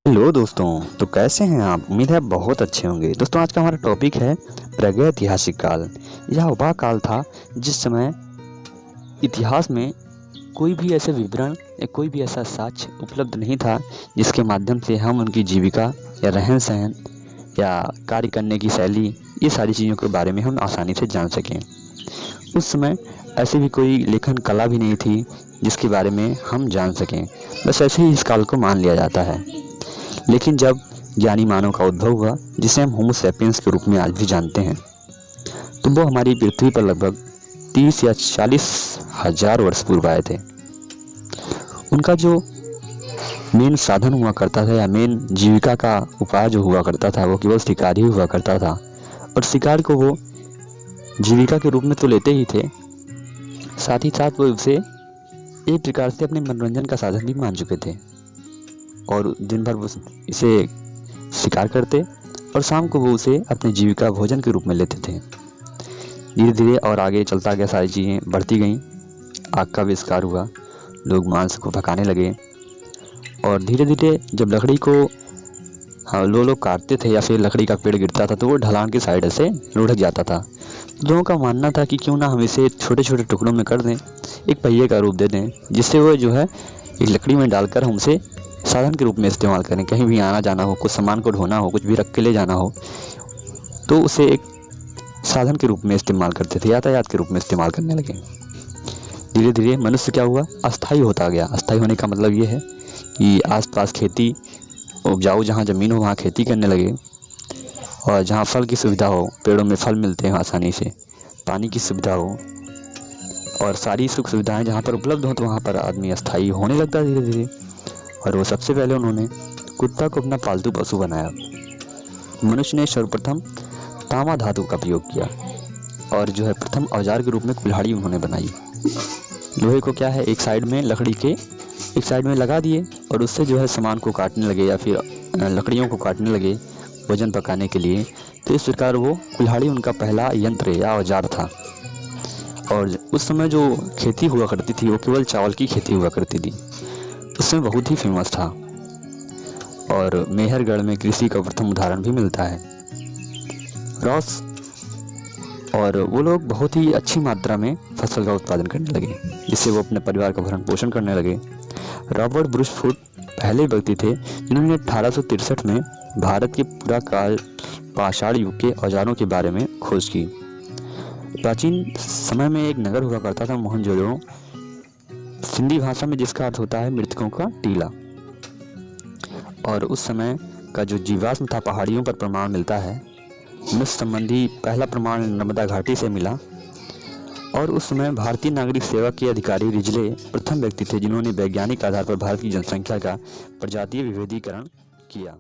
Hello दोस्तों। तो कैसे हैं आप? उम्मीद है बहुत अच्छे होंगे। दोस्तों आज का हमारा टॉपिक है प्रागैतिहासिक काल। यह वह काल था जिस समय इतिहास में कोई भी ऐसे विवरण या कोई भी ऐसा साक्ष्य उपलब्ध नहीं था जिसके माध्यम से हम उनकी जीविका या रहन सहन या कार्य करने की शैली, ये सारी चीज़ों के बारे में हम आसानी से जान सकें। उस समय ऐसी भी कोई लेखन कला भी नहीं थी जिसके बारे में हम जान सकें। बस ऐसे ही इस काल को मान लिया जाता है। लेकिन जब ज्ञानी मानव का उद्भव हुआ, जिसे हम होमो सैपियंस के रूप में आज भी जानते हैं, तो वो हमारी पृथ्वी पर लगभग 30 या 40 हजार वर्ष पूर्व आए थे। उनका जो मेन साधन हुआ करता था या मेन जीविका का उपाय जो हुआ करता था वो केवल शिकार ही हुआ करता था। और शिकार को वो जीविका के रूप में तो लेते ही थे, साथ ही साथ वो उसे एक प्रकार से अपने मनोरंजन का साधन भी मान चुके थे। और दिन भर वो इसे शिकार करते और शाम को वो उसे अपनी जीविका भोजन के रूप में लेते थे। धीरे धीरे और आगे चलता गया, सारी चीज़ें बढ़ती गईं। आग का आविष्कार हुआ, लोग मांस को पकाने लगे और धीरे धीरे जब लकड़ी को लोग काटते थे या फिर लकड़ी का पेड़ गिरता था तो वो ढलान की साइड से लुढ़क जाता था। लोगों का मानना था कि क्यों ना हम इसे छोटे छोटे टुकड़ों में कर दें, एक पहिए का रूप दे दें, जिससे वो जो है एक लकड़ी में डालकर हम उसे साधन के रूप में इस्तेमाल करें। कहीं भी आना जाना हो, कुछ सामान को ढोना हो, कुछ भी रख के ले जाना हो, तो उसे एक साधन के रूप में इस्तेमाल करते थे, यातायात के रूप में इस्तेमाल करने लगे। धीरे धीरे मनुष्य क्या हुआ, अस्थायी होता गया। अस्थायी होने का मतलब ये है कि आसपास खेती, उपजाऊ जहाँ ज़मीन हो वहाँ खेती करने लगे, और जहाँ फल की सुविधा हो, पेड़ों में फल मिलते हैं आसानी से, पानी की सुविधा हो और सारी सुख सुविधाएँ जहाँ पर उपलब्ध हों, तो वहाँ पर आदमी अस्थायी होने लगता है धीरे धीरे। और वो सबसे पहले उन्होंने कुत्ता को अपना पालतू पशु बनाया। मनुष्य ने सर्वप्रथम तांबा धातु का प्रयोग किया और जो है प्रथम औजार के रूप में कुल्हाड़ी उन्होंने बनाई। लोहे को क्या है, एक साइड में लकड़ी के एक साइड में लगा दिए और उससे जो है सामान को काटने लगे या फिर लकड़ियों को काटने लगे भोजन पकाने के लिए। तो इस प्रकार वो कुल्हाड़ी उनका पहला यंत्र या औजार था। और उस समय जो खेती हुआ करती थी वो केवल चावल की खेती हुआ करती थी, उसमें बहुत ही फेमस था। और मेहरगढ़ में कृषि का प्रथम उदाहरण भी मिलता है, रॉस। और वो लोग बहुत ही अच्छी मात्रा में फसल का उत्पादन करने लगे, जिससे वो अपने परिवार का भरण पोषण करने लगे। रॉबर्ट ब्रूस फूड पहले व्यक्ति थे जिन्होंने 1863 में भारत के पूरा काल पाषाण युग के औजारों के बारे में खोज की। प्राचीन समय में एक नगर हुआ करता था मोहनजोदड़ो, सिंधी भाषा में जिसका अर्थ होता है मृतकों का टीला। और उस समय का जो जीवाश्म था, पहाड़ियों पर प्रमाण मिलता है। मनुष्य संबंधी पहला प्रमाण नर्मदा घाटी से मिला। और उस समय भारतीय नागरिक सेवा के अधिकारी रिजले प्रथम व्यक्ति थे जिन्होंने वैज्ञानिक आधार पर भारत की जनसंख्या का प्रजातीय विभेदीकरण किया।